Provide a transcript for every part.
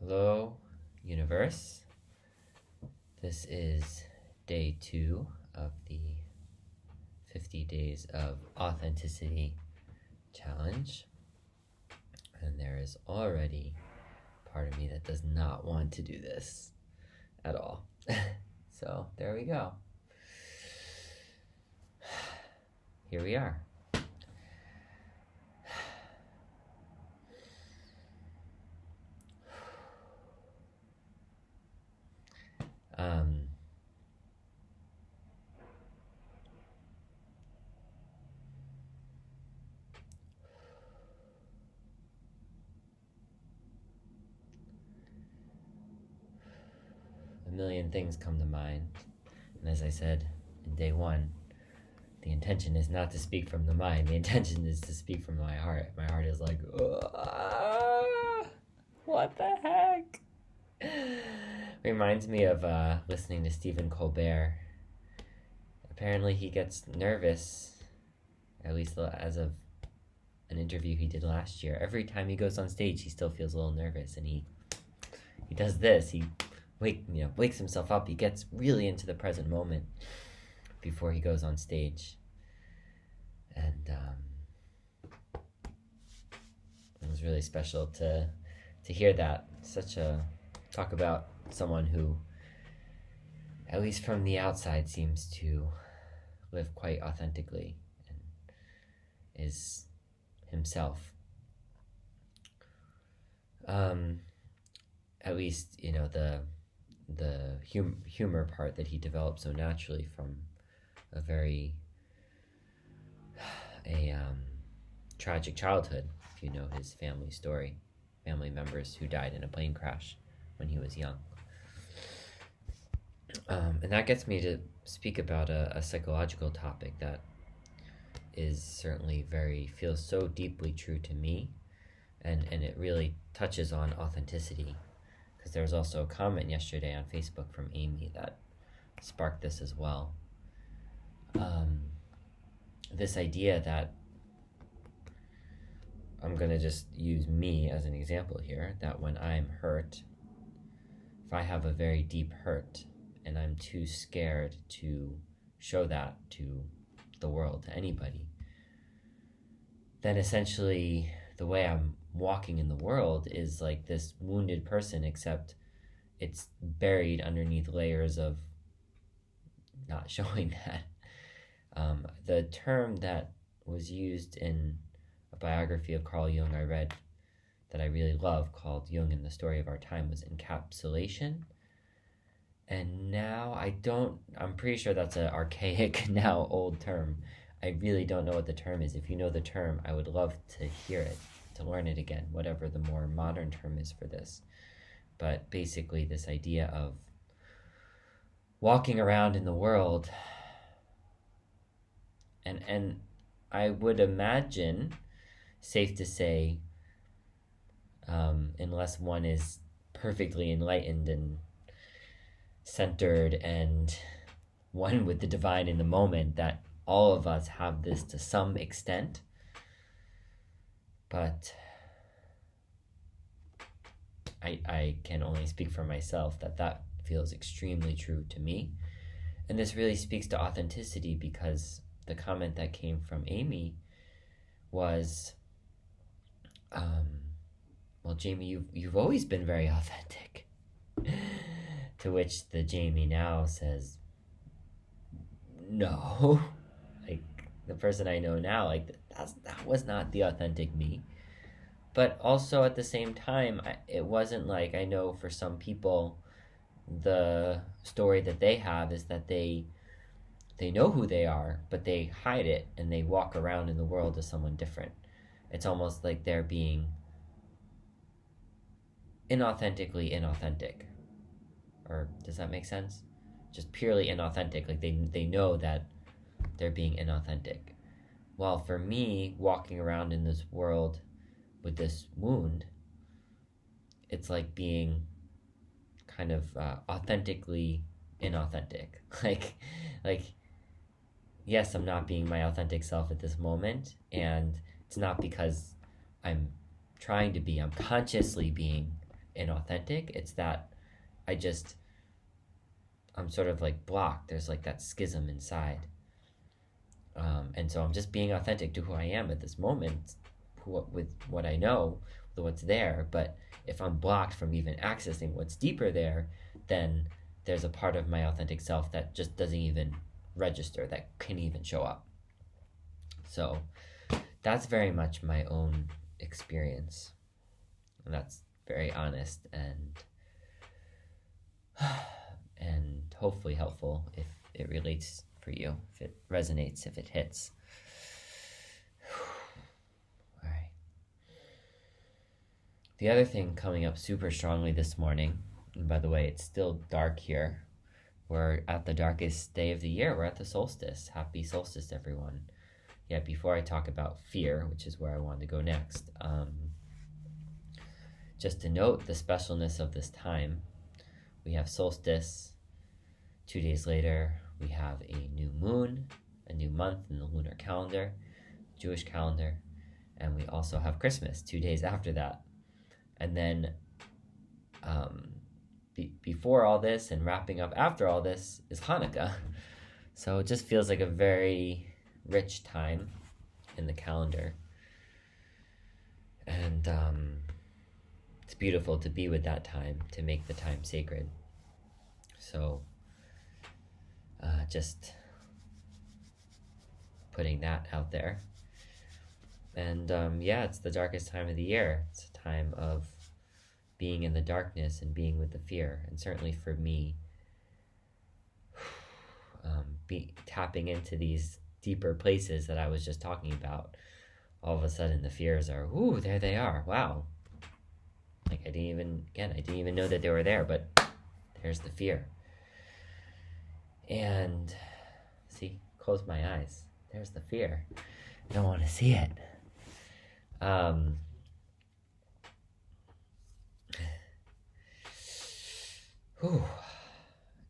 Hello, universe. This is day 2 of the 50 Days of Authenticity Challenge. And there is already part of me that does not want to do this at all. So there we go. Here we are. A million things come to mind, and as I said in day 1, the intention is not to speak from the mind. The intention is to speak from my heart. My heart is like, what the heck? Reminds me of listening to Stephen Colbert. Apparently he gets nervous, at least as of an interview he did last year. Every time he goes on stage, he still feels a little nervous, and he does this. He wakes himself up. He gets really into the present moment before he goes on stage. And it was really special to hear that. Talk about someone who, at least from the outside, seems to live quite authentically and is himself. At least, the humor part that he developed so naturally from a very tragic childhood. If you know his family story, family members who died in a plane crash when he was young. And that gets me to speak about a psychological topic that is certainly feels so deeply true to me, and it really touches on authenticity. Because there was also a comment yesterday on Facebook from Amy that sparked this as well. This idea that, I'm going to just use me as an example here, that when I'm hurt, if I have a very deep hurt and I'm too scared to show that to the world, to anybody, then essentially the way I'm walking in the world is like this wounded person, except it's buried underneath layers of not showing that. The term that was used in a biography of Carl Jung I read that I really love, called Jung and the Story of Our Time, was encapsulation. And now I'm pretty sure that's an archaic, now old term. I really don't know what the term is. If you know the term, I would love to hear it, to learn it again, whatever the more modern term is for this. But basically this idea of walking around in the world, and I would imagine, safe to say, unless one is perfectly enlightened and centered and one with the divine in the moment, that all of us have this to some extent. But I can only speak for myself that feels extremely true to me. And this really speaks to authenticity, because the comment that came from Amy was, well, Jamie, you've always been very authentic. To which the Jamie now says, no. Like, the person I know now, like, that was not the authentic me. But also at the same time, it wasn't like, I know for some people, the story that they have is that they know who they are, but they hide it and they walk around in the world as someone different. It's almost like they're being inauthentically inauthentic. Or does that make sense? Just purely inauthentic. Like they know that they're being inauthentic. While for me, walking around in this world with this wound, it's like being kind of authentically inauthentic. Like, yes, I'm not being my authentic self at this moment, and it's not because I'm trying to be. I'm consciously being inauthentic. It's that I'm sort of like blocked. There's like that schism inside. And so I'm just being authentic to who I am at this moment, with what I know, with what's there. But if I'm blocked from even accessing what's deeper there, then there's a part of my authentic self that just doesn't even register, that can even show up. So that's very much my own experience. And that's very honest and hopefully helpful if it relates for you, if it resonates, if it hits. All right. The other thing coming up super strongly this morning, and by the way, it's still dark here. We're at the darkest day of the year. We're at the solstice. Happy solstice, everyone. Yet before I talk about fear, which is where I want to go next, just to note the specialness of this time, we have solstice. 2 days later, we have a new moon, a new month in the lunar calendar, Jewish calendar, and we also have Christmas 2 days after that. And then before all this and wrapping up after all this is Hanukkah. So it just feels like a very rich time in the calendar. And it's beautiful to be with that time, to make the time sacred. So just putting that out there. And it's the darkest time of the year. It's a time of being in the darkness and being with the fear. And certainly for me, tapping into these deeper places that I was just talking about, all of a sudden the fears are, ooh, there they are. Wow. Like I didn't even know that they were there, but there's the fear. And see, close my eyes. There's the fear. I don't want to see it.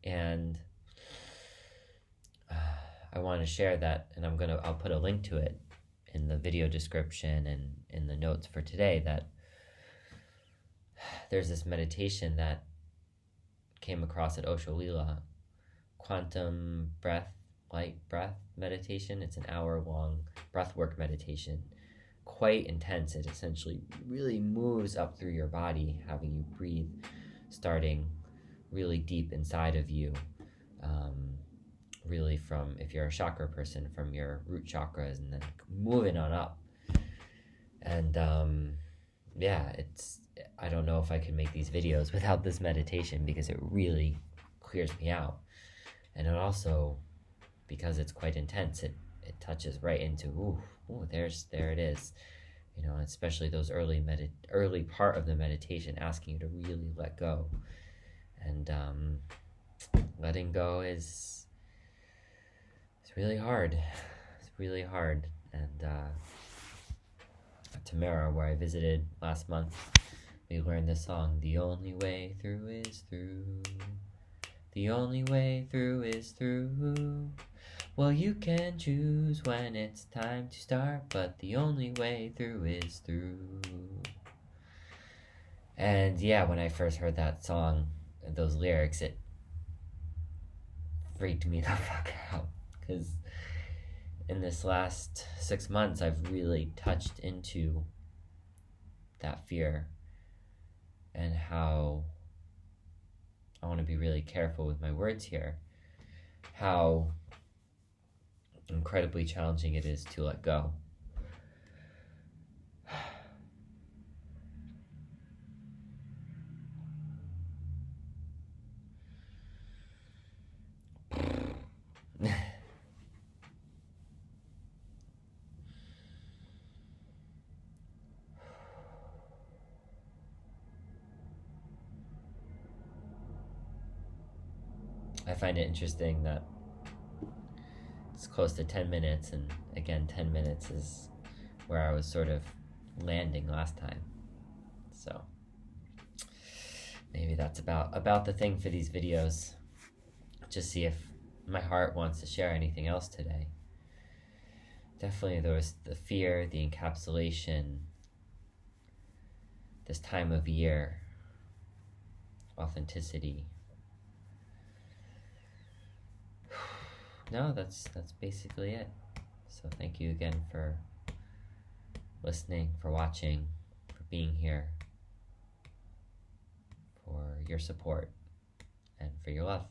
And I want to share that, and I'll put a link to it in the video description and in the notes for today, that there's this meditation that came across at Osho Lila, quantum light breath meditation. It's an hour-long breathwork meditation, quite intense. It essentially really moves up through your body, having you breathe, starting really deep inside of you, really from, if you're a chakra person, from your root chakras, and then moving on up. And I don't know if I can make these videos without this meditation, because it really clears me out. And it also, because it's quite intense, it touches right into, there it is. Especially those early part of the meditation, asking you to really let go. And letting go is really hard. It's really hard. And Tamara, where I visited last month, we learned this song, the only way through is through. The only way through is through. Well, you can choose when it's time to start, but the only way through is through. And when I first heard that song, those lyrics, it freaked me the fuck out. Because in this last 6 months, I've really touched into that fear, and how I want to be really careful with my words here, how incredibly challenging it is to let go. I find it interesting that it's close to 10 minutes, and again, 10 minutes is where I was sort of landing last time. So maybe that's about the thing for these videos. Just see if my heart wants to share anything else today. Definitely there was the fear, the encapsulation, this time of year, authenticity. No, that's basically it. So thank you again for listening, for watching, for being here, for your support, and for your love.